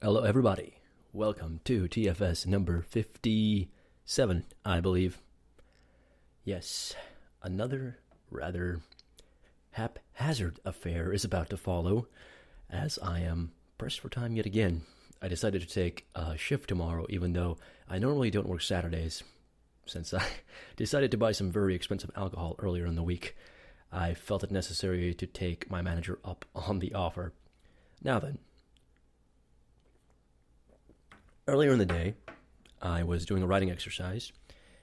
Hello, everybody. Welcome to TFS number 57, I believe. Yes, another rather haphazard affair is about to follow, as I am pressed for time yet again. I decided to take a shift tomorrow, even though I normally don't work Saturdays, since I decided to buy some very expensive alcohol earlier in the week. I felt it necessary to take my manager up on the offer. Now then, earlier in the day, I was doing a writing exercise,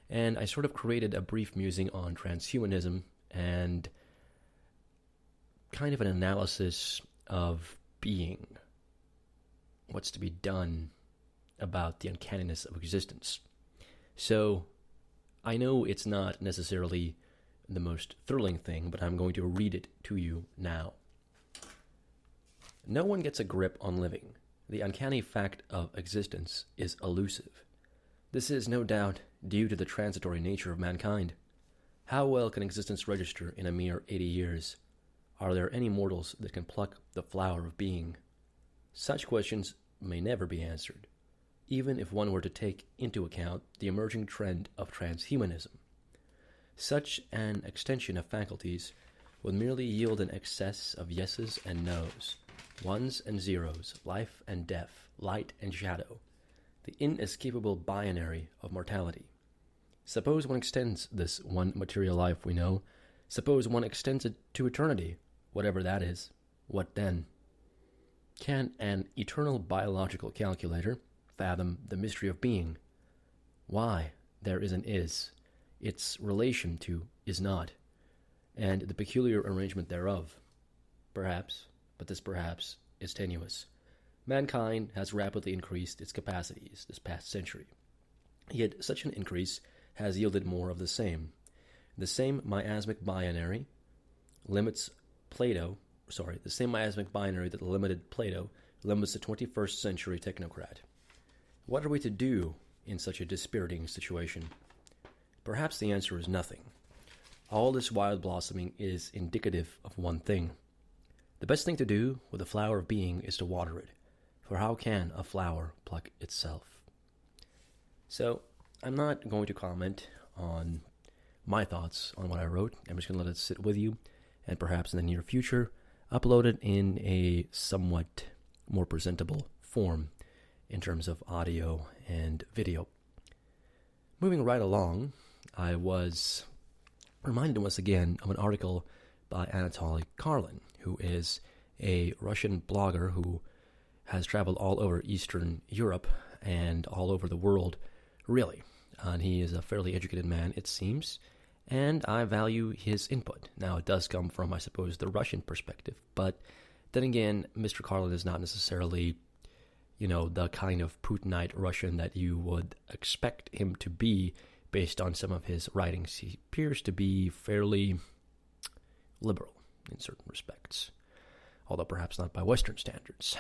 and I sort of created a brief musing on transhumanism and kind of an analysis of being, what's to be done about the uncanniness of existence. So, I know it's not necessarily the most thrilling thing, but I'm going to read it to you now. No one gets a grip on living. The uncanny fact of existence is elusive. This is no doubt due to the transitory nature of mankind. How well can existence register in a mere 80 years? Are there any mortals that can pluck the flower of being? Such questions may never be answered, even if one were to take into account the emerging trend of transhumanism. Such an extension of faculties would merely yield an excess of yeses and nos, ones and zeros, life and death, light and shadow, the inescapable binary of mortality. Suppose one extends this one material life we know. Suppose one extends it to eternity, whatever that is. What then? Can an eternal biological calculator fathom the mystery of being? Why there is an is, its relation to is not, and the peculiar arrangement thereof? Perhaps, but this perhaps is tenuous. Mankind has rapidly increased its capacities this past century. Yet such an increase has yielded more of the same. The same miasmic binary that limited Plato limits the 21st century technocrat. What are we to do in such a dispiriting situation? Perhaps the answer is nothing. All this wild blossoming is indicative of one thing. The best thing to do with the flower of being is to water it, for how can a flower pluck itself? So, I'm not going to comment on my thoughts on what I wrote. I'm just going to let it sit with you, and perhaps in the near future, upload it in a somewhat more presentable form in terms of audio and video. Moving right along, I was reminded once again of an article by Anatoly Carlin, who is a Russian blogger who has traveled all over Eastern Europe and all over the world, really. And he is a fairly educated man, it seems, and I value his input. Now, it does come from, I suppose, the Russian perspective, but then again, Mr. Carlin is not necessarily, the kind of Putinite Russian that you would expect him to be based on some of his writings. He appears to be fairly liberal in certain respects, although perhaps not by Western standards.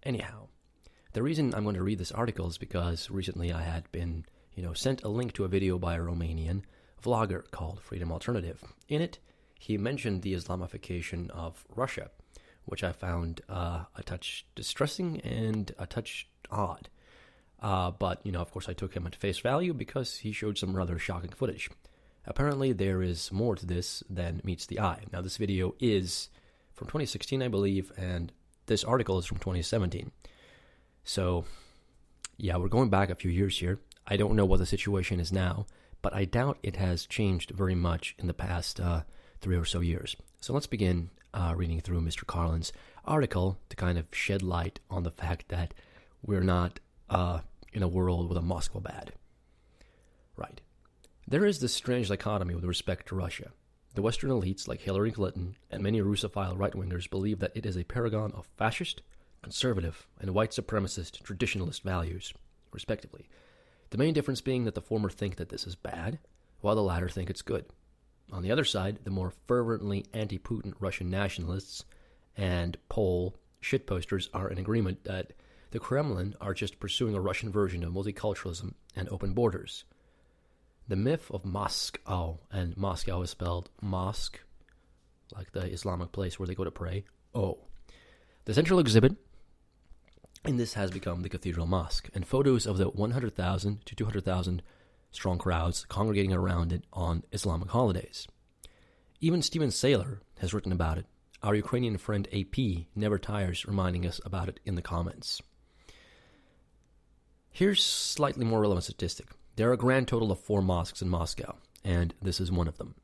Anyhow, the reason I'm going to read this article is because recently I had been, sent a link to a video by a Romanian vlogger called Freedom Alternative. In it, he mentioned the Islamification of Russia, which I found a touch distressing and a touch odd. But, of course, I took him at face value because he showed some rather shocking footage. Apparently, there is more to this than meets the eye. Now, this video is from 2016, I believe, and this article is from 2017. So, yeah, we're going back a few years here. I don't know what the situation is now, but I doubt it has changed very much in the past 3 or so years. So let's begin reading through Mr. Carlin's article to kind of shed light on the fact that we're not in a world with a Moscvabad. Right. There is this strange dichotomy with respect to Russia. The Western elites, like Hillary Clinton and many Russophile right-wingers, believe that it is a paragon of fascist, conservative, and white supremacist traditionalist values, respectively. The main difference being that the former think that this is bad, while the latter think it's good. On the other side, the more fervently anti-Putin Russian nationalists and Pole shitposters are in agreement that the Kremlin are just pursuing a Russian version of multiculturalism and open borders. The myth of Moscow, and Moscow is spelled mosque, like the Islamic place where they go to pray. The central exhibit and this has become the Cathedral Mosque, and photos of the 100,000 to 200,000 strong crowds congregating around it on Islamic holidays. Even Steven Saylor has written about it. Our Ukrainian friend AP never tires reminding us about it in the comments. Here's slightly more relevant statistic. There are a grand total of 4 mosques in Moscow, and this is one of them.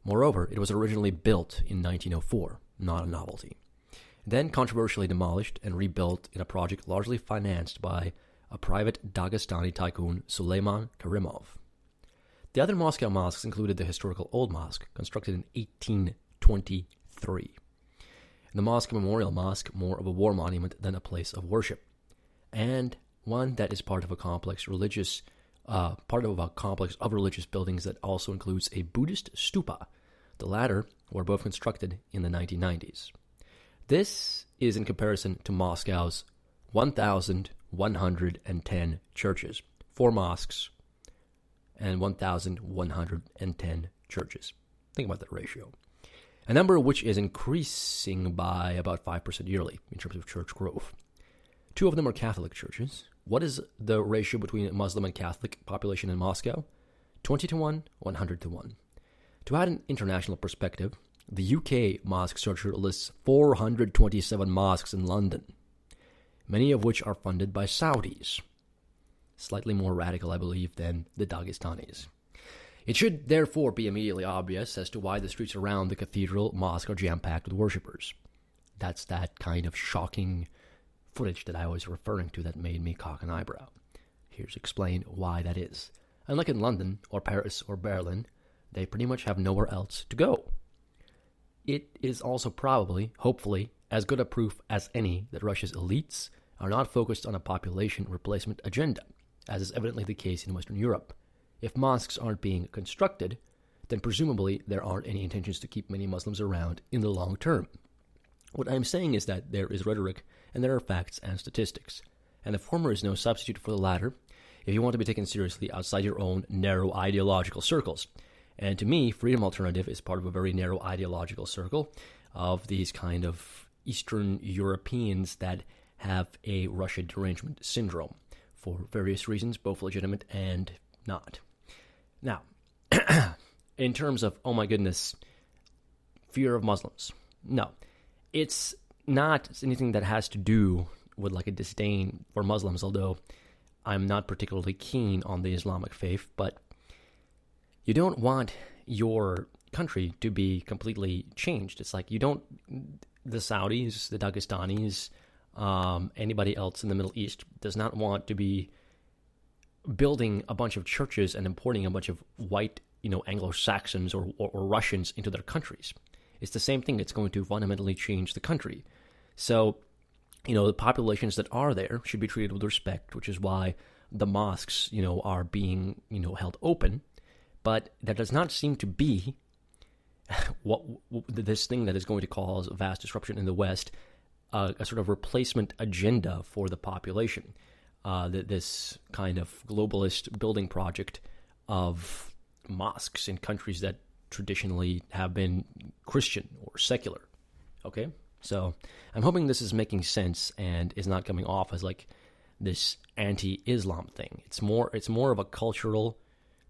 Moreover, it was originally built in 1904, not a novelty. Then controversially demolished and rebuilt in a project largely financed by a private Dagestani tycoon, Suleiman Karimov. The other Moscow mosques included the historical Old Mosque, constructed in 1823. And the Mosque Memorial Mosque, more of a war monument than a place of worship, and one that is part of a complex of religious buildings that also includes a Buddhist stupa. The latter were both constructed in the 1990s. This is in comparison to Moscow's 1,110 churches, 4 mosques, and 1,110 churches. Think about that ratio. A number which is increasing by about 5% yearly in terms of church growth. 2 of them are Catholic churches. What is the ratio between Muslim and Catholic population in Moscow? 20 to 1, 100 to 1. To add an international perspective, the UK Mosque Searcher lists 427 mosques in London, many of which are funded by Saudis. Slightly more radical, I believe, than the Dagestanis. It should therefore be immediately obvious as to why the streets around the cathedral mosque are jam-packed with worshippers. That's that kind of shocking footage that I was referring to that made me cock an eyebrow. Here's explain why that is. Unlike in London or Paris or Berlin, they pretty much have nowhere else to go. It is also probably, hopefully, as good a proof as any that Russia's elites are not focused on a population replacement agenda, as is evidently the case in Western Europe. If mosques aren't being constructed, then presumably there aren't any intentions to keep many Muslims around in the long term. What I'm saying is that there is rhetoric and there are facts and statistics, and the former is no substitute for the latter if you want to be taken seriously outside your own narrow ideological circles. And to me, Freedom Alternative is part of a very narrow ideological circle of these kind of Eastern Europeans that have a Russia derangement syndrome for various reasons, both legitimate and not. Now, in terms of, oh my goodness, fear of Muslims, no. It's not anything that has to do with like a disdain for Muslims, although I'm not particularly keen on the Islamic faith, but you don't want your country to be completely changed. It's like you don't, the Saudis, the Dagestanis, anybody else in the Middle East does not want to be building a bunch of churches and importing a bunch of white, Anglo-Saxons or Russians into their countries. It's the same thing. It's going to fundamentally change the country. So, the populations that are there should be treated with respect, which is why the mosques, are being, held open. But that does not seem to be this thing that is going to cause vast disruption in the West, a sort of replacement agenda for the population. This kind of globalist building project of mosques in countries that traditionally have been Christian or secular. Okay? So I'm hoping this is making sense and is not coming off as like this anti-Islam thing. It's more of a cultural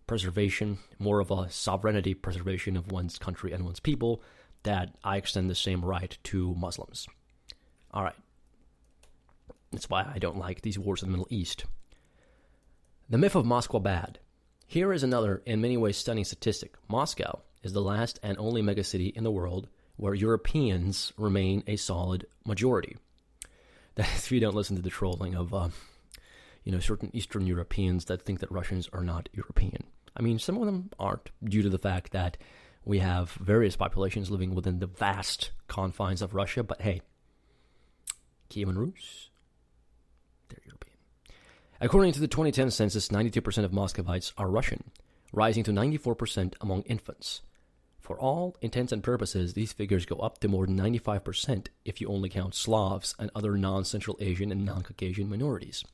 preservation, more of a sovereignty preservation of one's country and one's people, that I extend the same right to Muslims. All right. That's why I don't like these wars in the Middle East. The myth of Moscvabad. Here is another, in many ways, stunning statistic. Moscow is the last and only megacity in the world where Europeans remain a solid majority. That is, if you don't listen to the trolling of, certain Eastern Europeans that think that Russians are not European. I mean, some of them aren't, due to the fact that we have various populations living within the vast confines of Russia, but hey, Kievan Rus, they're European. According to the 2010 census, 92% of Moscovites are Russian, rising to 94% among infants. For all intents and purposes, these figures go up to more than 95% if you only count Slavs and other non-Central Asian and non-Caucasian minorities.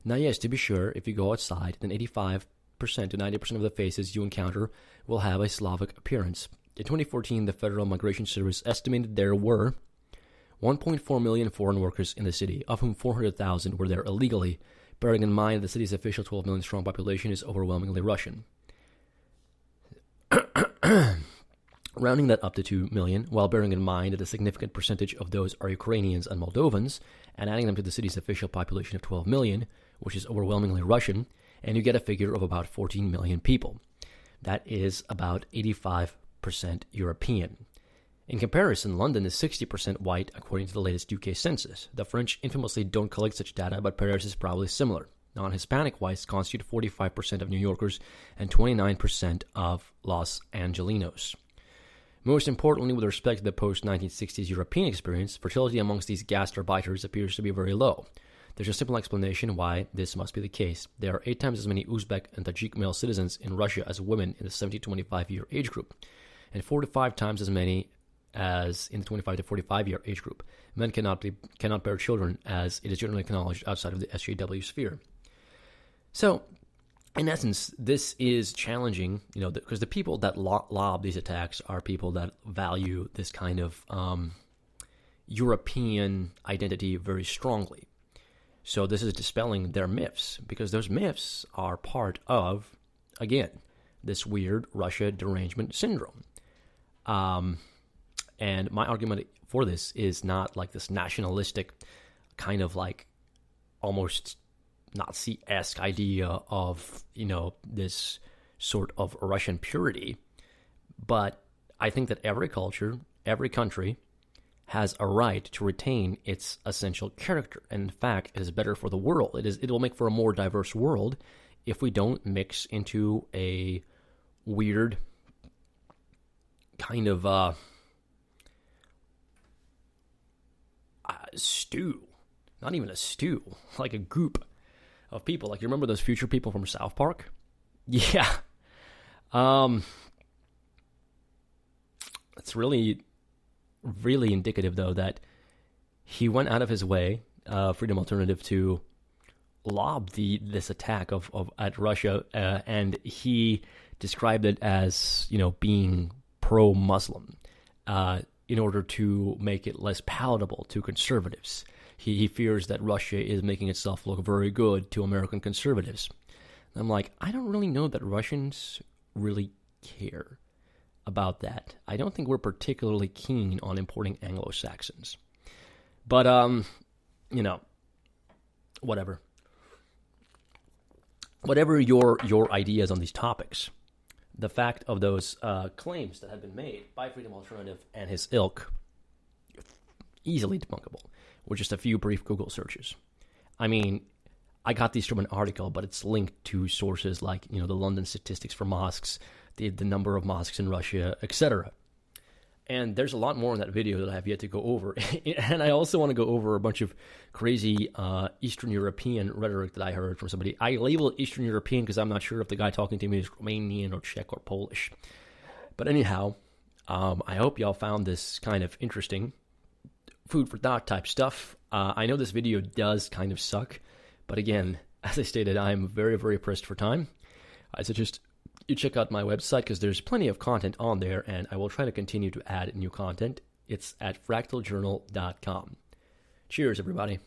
Now, yes, to be sure, if you go outside, then 85% to 90% of the faces you encounter will have a Slavic appearance. In 2014, the Federal Migration Service estimated there were 1.4 million foreign workers in the city, of whom 400,000 were there illegally, bearing in mind the city's official 12 million strong population is overwhelmingly Russian. Rounding that up to 2 million, while bearing in mind that a significant percentage of those are Ukrainians and Moldovans, and adding them to the city's official population of 12 million, which is overwhelmingly Russian, and you get a figure of about 14 million people. That is about 85% European. In comparison, London is 60% white according to the latest UK census. The French infamously don't collect such data, but Paris is probably similar. Non-Hispanic whites constitute 45% of New Yorkers and 29% of Los Angelinos. Most importantly, with respect to the post-1960s European experience, fertility amongst these gastarbeiters appears to be very low. There's a simple explanation why this must be the case. There are 8 times as many Uzbek and Tajik male citizens in Russia as women in the 70 to 25 year age group, and 4 to 5 times as many as in the 25 to 45 year age group. Men cannot bear children, as it is generally acknowledged outside of the SJW sphere. So, in essence, this is challenging, because the people that lob these attacks are people that value this kind of European identity very strongly. So this is dispelling their myths, because those myths are part of, again, this weird Russia derangement syndrome. And my argument for this is not like this nationalistic kind of like almost Nazi-esque idea of, this sort of Russian purity. But I think that every culture, every country has a right to retain its essential character. And in fact, it is better for the world. It will make for a more diverse world if we don't mix into a weird kind of stew. Not even a stew, like a goop of people. Like, you remember those future people from South Park? Yeah. It's really, really indicative, though, that he went out of his way, Freedom Alternative, to lob this attack at Russia, and he described it as, being pro-Muslim, in order to make it less palatable to conservatives. He fears that Russia is making itself look very good to American conservatives. And I'm like, I don't really know that Russians really care about that. I don't think we're particularly keen on importing Anglo-Saxons. But, whatever. Whatever your ideas on these topics, the fact of those claims that have been made by Freedom Alternative and his ilk, easily debunkable, with just a few brief Google searches. I mean, I got these from an article, but it's linked to sources like, the London statistics for mosques, the number of mosques in Russia, etc. And there's a lot more in that video that I have yet to go over. And I also want to go over a bunch of crazy Eastern European rhetoric that I heard from somebody. I label it Eastern European because I'm not sure if the guy talking to me is Romanian or Czech or Polish. But anyhow, I hope y'all found this kind of interesting food for thought type stuff. I know this video does kind of suck, but again, as I stated, I'm very, very pressed for time. I suggest you check out my website because there's plenty of content on there, and I will try to continue to add new content. It's at fractaljournal.com. Cheers, everybody.